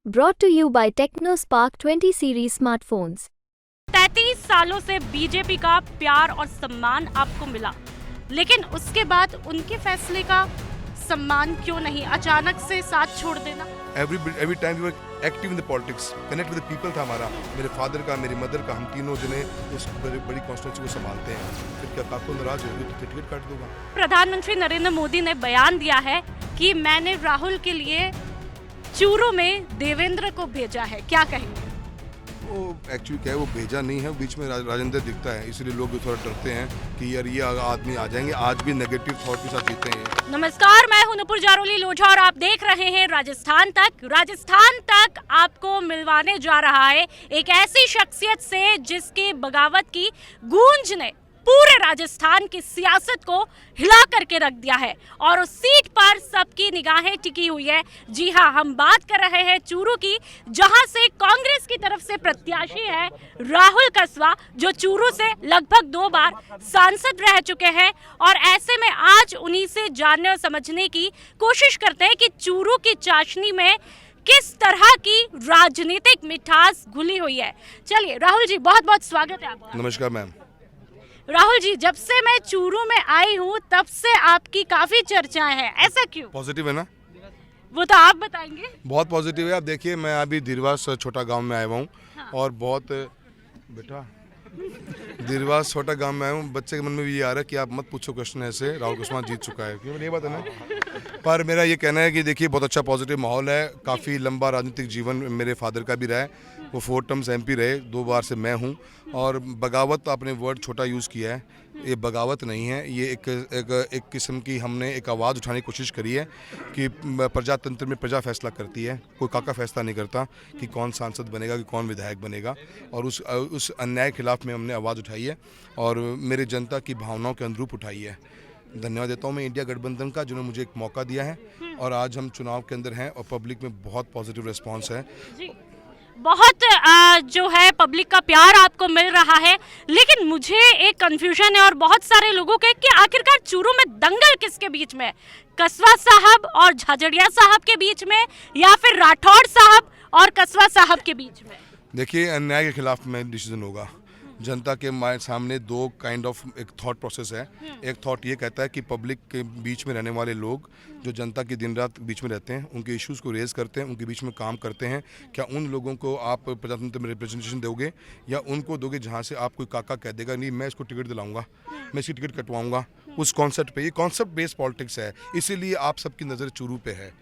Brought to you by TechnoSpark 20 series smartphones. 33 सालों से BJP का प्यार और सम्मान आपको मिला, लेकिन उसके बाद उनके फैसले का सम्मान क्यों नहीं अचानक से साथ छोड़ देना? Every time we were active in the politics, connect with the people था हमारा, मेरे फादर का, मेरी मदर का, हम तीनों जने इस बड़ी कॉन्स्टिट्यूंसी को संभालते हैं। फिर क्या काको नाराज होगी तो टिकट काट दूंगा। प्रधानमंत्री नरेंद्र मोदी ने बयान दिया है कि मैंने राहुल के लिए चूरू में देवेंद्र को भेजा है, क्या कहेंगे? वो एक्चुअली क्या है, वो भेजा नहीं है, बीच में राजेंद्र दिखता है, इसलिए लोग थोड़ा डरते हैं कि यार ये आदमी आ जाएंगे। आज भी नेगेटिव थॉट के साथ जीते हैं। नमस्कार, मैं हूं नुपुर जारोली लोढ़ा और आप देख रहे हैं राजस्थान तक आपको मिलवाने जा रहा है एक ऐसी शख्सियत से जिसकी बगावत की गूंज ने पूरे राजस्थान की सियासत को हिला करके रख दिया है और उस सीट पर सबकी निगाहें टिकी हुई है। जी हां, हम बात कर रहे हैं चूरू की, जहां से कांग्रेस की तरफ से प्रत्याशी है राहुल कस्वां, जो चूरू से लगभग 2 बार सांसद रह चुके हैं। और ऐसे में आज उन्हीं से जानने और समझने की कोशिश करते हैं कि चूरू की चाशनी में किस तरह की राजनीतिक मिठास घुली हुई है। चलिए राहुल जी, बहुत बहुत स्वागत है आपका। नमस्कार मैम। राहुल जी, जब से मैं चूरू में आई हूँ तब से आपकी काफी चर्चाएं हैं, ऐसा क्यों? पॉजिटिव है ना? वो तो आप बताएंगे। बहुत पॉजिटिव है। आप देखिए, मैं अभी धीरवास छोटा गांव में आया हुआ हूँ। हाँ। और बहुत बेटा धीरवास छोटा गांव में आया हूँ। बच्चे के मन में भी ये आ रहा है कि आप मत पूछो क्वेश्चन ऐसे, राहुल कस्वां जीत चुका है, क्यों? ये बात है ना। पर मेरा ये कहना है कि देखिए, बहुत अच्छा पॉजिटिव माहौल है। काफ़ी लंबा राजनीतिक जीवन मेरे फादर का भी रहा है, वो 4 टर्म्स MP रहे, 2 बार से मैं हूँ। और बगावत, आपने वर्ड छोटा यूज़ किया है, ये बगावत नहीं है, ये एक किस्म की हमने एक आवाज़ उठाने की कोशिश करी है कि प्रजातंत्र में प्रजा फैसला करती है, कोई काका फैसला नहीं करता कि कौन सांसद बनेगा, कि कौन विधायक बनेगा। और उस अन्याय के खिलाफ में हमने आवाज़ उठाई है और मेरे जनता की भावनाओं के अनुरूप उठाई है। धन्यवाद देता हूँ मैं इंडिया गठबंधन का, जिन्होंने मुझे एक मौका दिया है। और आज हम चुनाव के अंदर हैं और पब्लिक में बहुत पॉजिटिव रिस्पॉन्स है। बहुत जो है पब्लिक का प्यार आपको मिल रहा है, लेकिन मुझे एक कंफ्यूजन है और बहुत सारे लोगों के कि आखिरकार चूरू में दंगल किसके बीच में, कस्वां साहब और झाझड़िया साहब के बीच में, या फिर राठौड़ साहब और कस्वां साहब के बीच में? देखिए, अन्याय के खिलाफ में डिसीजन होगा। जनता के सामने 2 काइंड ऑफ एक थॉट प्रोसेस है। एक थॉट ये कहता है कि पब्लिक के बीच में रहने वाले लोग जो जनता की दिन रात बीच में रहते हैं, उनके इश्यूज़ को रेज करते हैं, उनके बीच में काम करते हैं, क्या उन लोगों को आप प्रजातंत्र में रिप्रेजेंटेशन दोगे, या उनको दोगे जहाँ से आप कोई काका कह देगा नहीं मैं इसको टिकट दिलाऊंगा, मैं इसकी टिकट कटवाऊंगा, उस कॉन्सेप्ट पे? ये कॉन्सेप्ट बेस्ड पॉलिटिक्स है, इसीलिए आप सबकी नज़र चूरू पे है,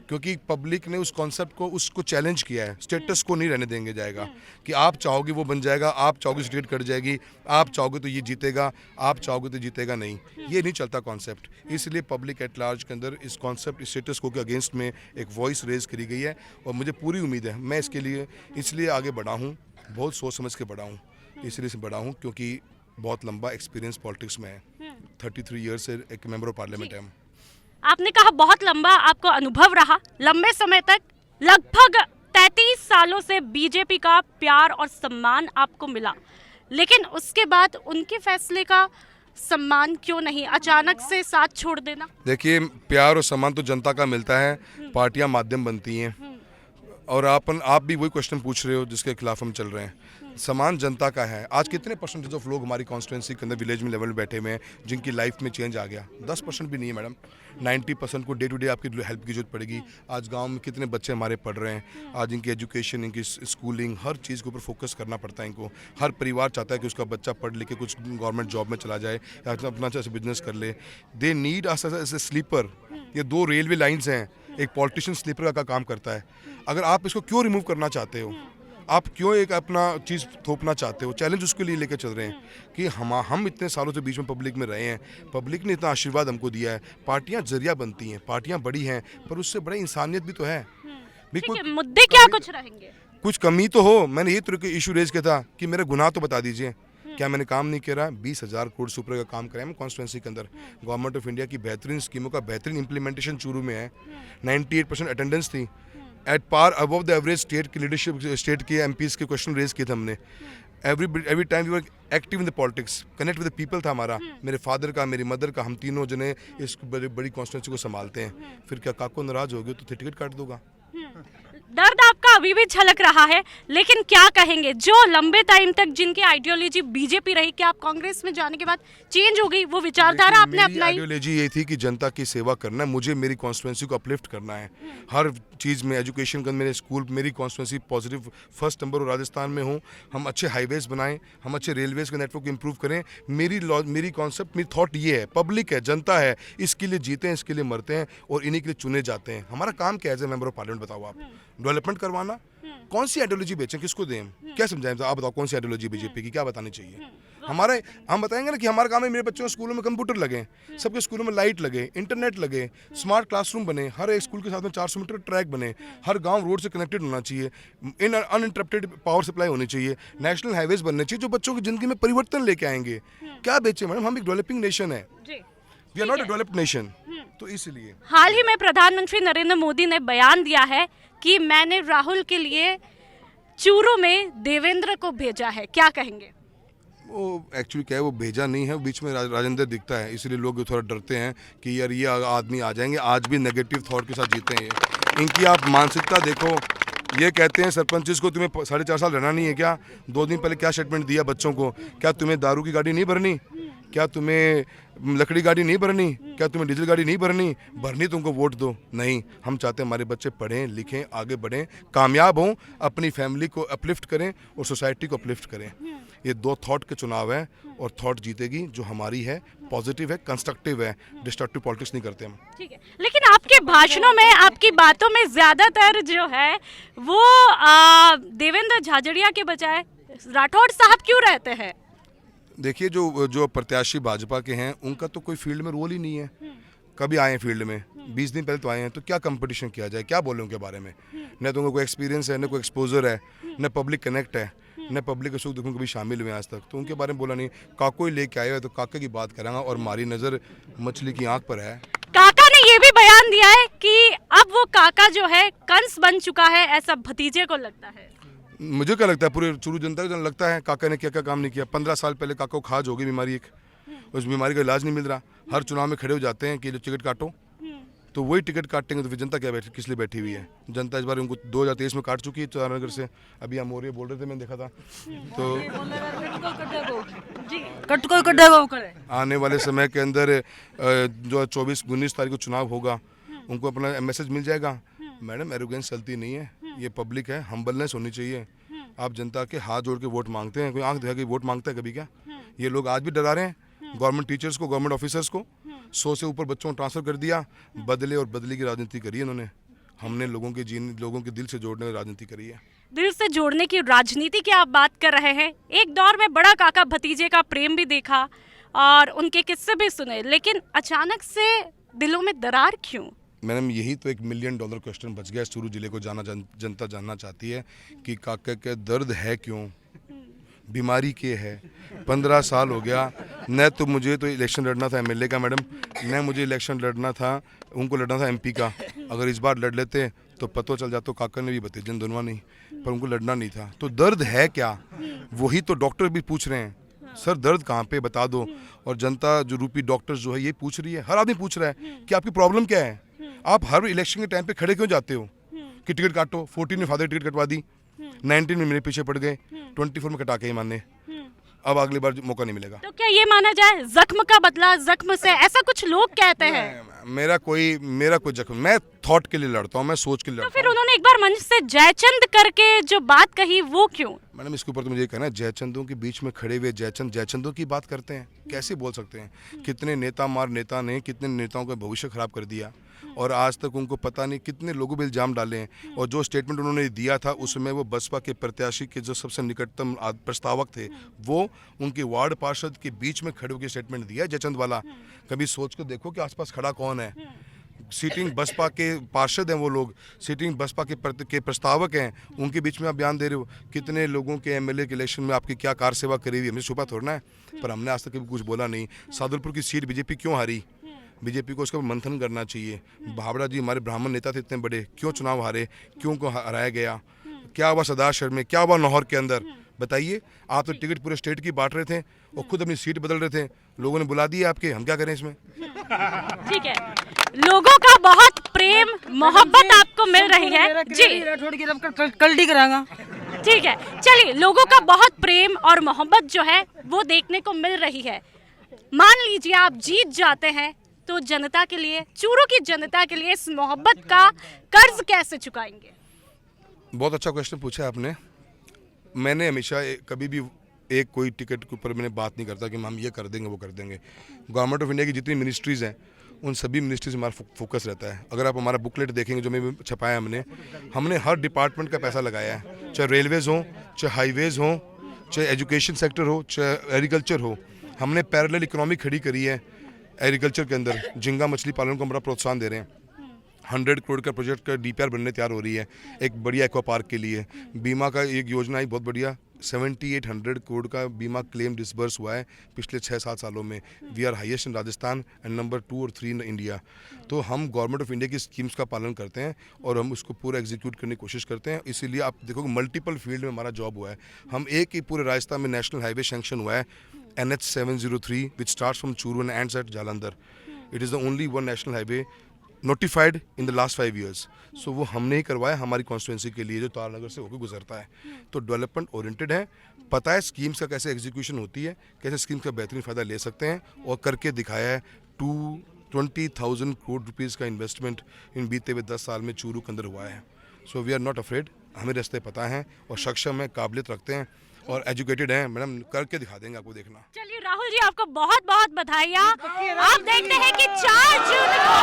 क्योंकि पब्लिक ने उस कॉन्सेप्ट को उसको चैलेंज किया है। स्टेटस को नहीं रहने देंगे जाएगा कि आप चाहोगे वो बन जाएगा, आप चाहोगे टिकट कट जाएगी, आप चाहोगे तो ये जीतेगा, आप चाहोगे तो जीतेगा नहीं, ये नहीं चलता कॉन्सेप्ट। इसलिए पब्लिक एट लार्ज के अंदर इस कॉन्सेप्ट, स्टेटस को के अगेंस्ट में एक वॉइस रेज करी गई है और मुझे पूरी उम्मीद है मैं इसके लिए इसलिए आगे बढ़ा हूँ, बहुत सोच समझ के बढ़ा हूँ, इसलिए से बढ़ा हूँ क्योंकि बहुत लंबा एक्सपीरियंस पॉलिटिक्स में है। 33 ईयर्स से एक मेंबर ऑफ पार्लियामेंट है। आपने कहा बहुत लंबा आपको अनुभव रहा, लंबे समय तक, लगभग 33 सालों से बीजेपी का प्यार और सम्मान आपको मिला, लेकिन उसके बाद उनके फैसले का सम्मान क्यों नहीं अचानक से साथ छोड़ देना? देखिए, प्यार और सम्मान तो जनता का मिलता है, पार्टियां माध्यम बनती हैं। और आप भी वही क्वेश्चन पूछ रहे हो जिसके खिलाफ हम चल रहे हैं। सम्मान जनता का है। आज कितने परसेंटेज ऑफ लोग हमारी कॉन्स्टिट्यूंसी के अंदर विलेज में लेवल में बैठे हुए हैं जिनकी लाइफ में चेंज आ गया? 10% भी नहीं है मैडम। 90% को डे टू डे आपकी हेल्प की जरूरत पड़ेगी। आज गांव में कितने बच्चे हमारे पढ़ रहे हैं, आज इनकी एजुकेशन, इनकी स्कूलिंग, हर चीज़ के ऊपर फोकस करना पड़ता है इनको। हर परिवार चाहता है कि उसका बच्चा पढ़ लिख के कुछ गवर्नमेंट जॉब में चला जाए या अपना अच्छा बिजनेस कर ले। They need us as a sleeper. ये 2 रेलवे लाइन्स हैं, एक पॉलिटिशियन स्लीपर का काम करता है। अगर आप इसको क्यों रिमूव करना चाहते हो, आप क्यों एक अपना चीज़ थोपना चाहते हो? चैलेंज उसके लिए लेकर चल रहे हैं कि हम इतने सालों से बीच में पब्लिक में रहे हैं, पब्लिक ने इतना आशीर्वाद हमको दिया है। पार्टियां जरिया बनती हैं, पार्टियां बड़ी हैं, पर उससे बड़ी इंसानियत भी तो है। मुद्दे क्या कुछ रहेंगे, कुछ कमी तो हो। मैंने ये तरह इशू रेज किया था कि मेरा गुनाह तो बता दीजिए, क्या मैंने काम नहीं किया? 20,000 करोड़ से ऊपर का काम कराया मैं कॉन्स्टिट्यूंसी के अंदर। गवर्नमेंट ऑफ इंडिया की बेहतरीन स्कीमों का बेहतरीन इंप्लीमेंटेशन चूरू में है। 98% अटेंडेंस थी, at par above the average state की लीडरशिप, स्टेट के MPs के क्वेश्चन रेज किए थे हमने। Every time we were active in the politics, connect with the people था हमारा, मेरे फादर का, मेरी मदर का, हम तीनों जने इस बड़ी कॉन्स्टिट्यूंसी को संभालते हैं। फिर क्या काको नाराज होगी तो टिकट काट दूंगा। दर्द आपका अभी भी झलक रहा है, लेकिन क्या कहेंगे जो लंबे टाइम तक जिनकी आइडियोलॉजी बीजेपी रही, क्या आप कांग्रेस में जाने के बाद चेंज हो गई, वो विचारधारा आपने अपनाई? आइडियोलॉजी ये थी कि जनता की सेवा करना है, मुझे मेरी कॉन्स्टिट्यूंसी को अपलिफ्ट करना है हर चीज़ में। एजुकेशन का मेरे स्कूल, मेरी कॉन्स्टिट्यूंसी पॉजिटिव फर्स्ट नंबर और राजस्थान में हूँ। हम अच्छे हाईवेज बनाएं, हम अच्छे रेलवेज का नेटवर्क इंप्रूव करें। मेरी कॉन्सेप्ट, मेरी थॉट ये है, पब्लिक है, जनता है, इसके लिए जीते हैं, इसके लिए मरते हैं और इन्हीं के लिए चुने जाते हैं। हमारा काम क्या है as a member of parliament? बताओ आप, डेवलपमेंट करवाना। कौन सी आइडियोलॉजी बेचें, किसको दें, क्या समझाएं? आप बताओ कौन सी आइडियोलॉजी बीजेपी की, क्या बतानी चाहिए? हम बताएंगे ना कि हमारा काम है मेरे बच्चों के स्कूलों में कंप्यूटर लगे, सबके स्कूलों में लाइट लगे, इंटरनेट लगे, स्मार्ट क्लासरूम बने, हर एक स्कूल के साथ में 400 मीटर ट्रैक बने, हर गांव रोड से कनेक्टेड होना चाहिए, अनइंटरप्टेड पावर सप्लाई होनी चाहिए, नेशनल हाईवेज बनने चाहिए जो बच्चों की जिंदगी में परिवर्तन लेके आएंगे। क्या बेचे मैडम? हम एक डेवलपिंग नेशन है, we are not a developed nation. तो इसलिए हाल ही में प्रधानमंत्री नरेंद्र मोदी ने बयान दिया है कि मैंने राहुल के लिए चूरू में देवेंद्र को भेजा है, क्या कहेंगे? वो एक्चुअली क्या है, वो भेजा नहीं है, बीच में राजेंद्र दिखता है, इसलिए लोग थोड़ा डरते हैं कि यार ये आदमी आ जाएंगे। आज भी नेगेटिव थॉट के साथ जीते हैं ये। इनकी आप मानसिकता देखो, ये कहते हैं सरपंच को तुम्हें 4.5 साल रहना नहीं है क्या? 2 दिन पहले क्या स्टेटमेंट दिया बच्चों को? क्या तुम्हें दारू की गाड़ी नहीं भरनी? क्या तुम्हें लकड़ी गाड़ी नहीं भरनी? क्या तुम्हें डीजल गाड़ी नहीं भरनी तुमको वोट दो? नहीं, हम चाहते हैं हमारे बच्चे पढ़ें लिखें, आगे बढ़ें, कामयाब हों, अपनी फैमिली को अपलिफ्ट करें और सोसाइटी को अपलिफ्ट करें। ये 2 थॉट के चुनाव है और थॉट जीतेगी जो हमारी है, पॉजिटिव है, कंस्ट्रक्टिव है, डिस्ट्रक्टिव पॉलिटिक्स नहीं करते हम। ठीक है, लेकिन आपके भाषणों में, आपकी बातों में ज्यादातर जो है वो देवेंद्र झाझड़िया के बजाय राठौड़ साहब क्यों रहते हैं? देखिए, जो प्रत्याशी भाजपा के हैं उनका तो कोई फील्ड में रोल ही नहीं है। कभी आए हैं फील्ड में? 20 दिन पहले तो आए हैं, तो क्या कंपटीशन किया जाए, क्या बोले उनके बारे में? न तो उनको कोई एक्सपीरियंस है, न कोई एक्सपोजर है, न पब्लिक कनेक्ट है, न पब्लिक के सुख दुख में कभी शामिल हुए आज तक, तो उनके बारे में बोला नहीं। काको ही लेके आए हुए तो काका की बात करेंगे और हमारी नज़र मछली की आंख पर है। काका ने ये भी बयान दिया है कि अब वो काका जो है कंस बन चुका है, ऐसा भतीजे को लगता है। मुझे क्या लगता है, पूरे चूरू जनता को लगता है काका ने क्या क्या काम नहीं किया। 15 साल पहले काका को खाज हो गई बीमारी, एक उस बीमारी का इलाज नहीं मिल रहा। हर चुनाव में खड़े हो जाते हैं कि जो टिकट काटो, तो वही टिकट काटेंगे तो फिर जनता क्या किस लिए बैठी हुई है? जनता इस बार उनको 2023 में काट चुकी है चारनगर से। अभी हम मोरिया बोल रहे थे, मैंने देखा था। तो आने वाले समय के अंदर जो 24-19 तारीख को चुनाव होगा, उनको अपना मैसेज मिल जाएगा। मैडम, एरोगेंस चलती नहीं है, ये पब्लिक है, हम्बलनेस होनी चाहिए। आप जनता के हाथ जोड़ के वोट मांगते हैं, कोई आंख दिखा के वोट मांगता है कभी क्या? ये लोग आज भी डरा रहे हैं गवर्नमेंट टीचर्स को, गवर्नमेंट ऑफिसर्स को। 100 से ऊपर बच्चों को ट्रांसफर कर दिया, बदले और बदली की राजनीति करी है इन्होंने। हमने लोगों के दिल से जोड़ने की राजनीति करी है। दिल से जोड़ने की राजनीति की आप बात कर रहे हैं। एक दौर में बड़ा काका भतीजे का प्रेम भी देखा और उनके किस्से भी सुने, लेकिन अचानक से दिलों में दरार क्यों? मैडम, यही तो $1 मिलियन क्वेश्चन बच गया। चूरू जिले को जनता जानना चाहती है कि काका के दर्द है क्यों, बीमारी के है। 15 साल हो गया, न तो मुझे तो इलेक्शन लड़ना था MLA का मैडम, न मुझे इलेक्शन लड़ना था, उनको लड़ना था MP का। अगर इस बार लड़ लेते तो पता चल जाता, काका ने भी भतीजन दोनों नहीं, पर उनको लड़ना नहीं था। तो दर्द है क्या, वही तो डॉक्टर भी पूछ रहे हैं, सर दर्द कहाँ पे बता दो। और जनता जो रूपी डॉक्टर्स जो है ये पूछ रही है, हर आदमी पूछ रहा है कि आपकी प्रॉब्लम क्या है। आप हर इलेक्शन के टाइम पे खड़े क्यों जाते हो कि टिकट काटो? 14 में फादर टिकट कटवा दी, 19 में मेरे पीछे पड़ गए, 24 में कटा के ही मानने। अब अगली बार मौका नहीं मिलेगा। तो क्या ये माना जाए जख्म का बदला जख्म से, ऐसा कुछ लोग कहते हैं? मेरा कोई जख्म, मैं थॉट के लिए लड़ता हूँ, मैं सोच के लिए लड़ता हूँ। तो फिर उन्होंने एक बार मंच से जयचंद करके जो बात कही, वो क्यों? मैडम, इसके ऊपर तो मुझे ये कहना है, जयचंदों के बीच में खड़े हुए जयचंदों की बात करते हैं, कैसे बोल सकते हैं? कितने नेता ने कितने नेताओं का भविष्य खराब कर दिया और आज तक उनको पता नहीं कितने लोगों पे इल्जाम डाले हैं। और जो स्टेटमेंट उन्होंने दिया था उसमें वो बसपा के प्रत्याशी के जो सबसे निकटतम प्रस्तावक थे, वो उनके वार्ड पार्षद के बीच में खड़े होकर स्टेटमेंट दिया है जयचंद वाला। कभी सोच कर देखो कि आसपास खड़ा कौन है। सीटिंग बसपा के पार्षद हैं वो लोग, सीटिंग बसपा के प्रस्तावक हैं, उनके बीच में आप बयान दे रहे हो। कितने लोगों के MLA के इलेक्शन में आपकी क्या कार सेवा करी हुई, हमें छुपा थोड़ना है, पर हमने आज तक कभी कुछ बोला नहीं। सादुलपुर की सीट बीजेपी क्यों हारी, बीजेपी को उसका मंथन करना चाहिए। भावड़ा जी हमारे ब्राह्मण नेता थे इतने बड़े, क्यों चुनाव हारे, क्यों को हराया गया, क्या हुआ सदाशहर में, क्या हुआ लाहौर के अंदर, बताइए। आप तो टिकट पूरे स्टेट की बांट रहे थे और खुद अपनी सीट बदल रहे थे, लोगों ने बुला दिया आपके, हम क्या करें इसमें? ठीक है, लोगों का बहुत प्रेम मोहब्बत आपको मिल रही है जी। कल्टी करांगा। ठीक है, चलिए, लोगों का बहुत प्रेम और मोहब्बत जो है वो देखने को मिल रही है। मान लीजिए आप जीत जाते हैं तो जनता के लिए, चूरू की जनता के लिए इस मोहब्बत का कर्ज कैसे चुकाएंगे? बहुत अच्छा क्वेश्चन पूछा आपने। मैंने हमेशा कभी भी एक कोई टिकट के ऊपर मैंने बात नहीं करता कि हम ये कर देंगे वो कर देंगे। गवर्नमेंट ऑफ इंडिया की जितनी मिनिस्ट्रीज़ हैं उन सभी मिनिस्ट्रीज में हमारा फोकस रहता है। अगर आप हमारा बुकलेट देखेंगे जो मैं छपाया हमने हर डिपार्टमेंट का पैसा लगाया है, चाहे रेलवेज़ हो, चाहे हाईवेज़ हो, चाहे एजुकेशन सेक्टर हो, चाहे एग्रीकल्चर हो। हमने पैरेलल इकोनॉमी खड़ी करी है एग्रीकल्चर के अंदर। झींगा मछली पालन को हमारा प्रोत्साहन दे रहे हैं। 100 करोड़ का प्रोजेक्ट का DPR बनने तैयार हो रही है एक बढ़िया एक्वा पार्क के लिए। बीमा का एक योजना है बहुत बढ़िया, 7800 करोड़ का बीमा क्लेम डिसबर्स हुआ है पिछले 6-7 सालों में। We are highest in Rajasthan and number 2 और 3 इन इंडिया। तो हम गवर्नमेंट ऑफ इंडिया की स्कीम्स का पालन करते हैं और हम उसको पूरा एग्जीक्यूट करने की कोशिश करते हैं। इसीलिए आप देखोगे मल्टीपल फील्ड में हमारा जॉब हुआ है। हम एक ही पूरे राजस्थान में नेशनल हाईवे सैंक्शन हुआ है NH 703 which starts from Churu and ends at Jalandhar. It is the only one national highway notified in the last 5 years। सो वो हमने ही करवाया हमारी कॉन्स्टिट्यूंसी के लिए जो तारनगर से होकर गुजरता है। तो डेवलपमेंट ओरिएंटेड है, पता है स्कीम्स का कैसे एग्जीक्यूशन होती है, कैसे स्कीम्स का बेहतरीन फ़ायदा ले सकते हैं और करके दिखाया है। 20,000 करोड़ रुपीज़ का इन्वेस्टमेंट इन बीते हुए 10 साल में चूरू के अंदर हुआ है। So we are not afraid, हमें रास्ते पता हैं और सक्षम है, काबिलियत रखते हैं और एजुकेटेड हैं। मैडम करके दिखा देंगे आपको, देखना। चलिए राहुल जी, आपको बहुत बहुत बधाइयाँ। आप देखते हैं कि 4 जून को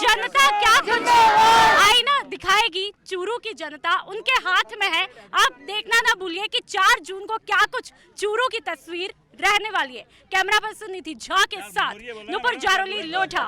जनता क्या कुछ आईना दिखाएगी। चूरू की जनता उनके हाथ में है। आप देखना ना भूलिए कि 4 जून को क्या कुछ चूरू की तस्वीर रहने वाली है। कैमरा पर्सन निधि झा के साथ नुपुर जारोली लोढ़ा।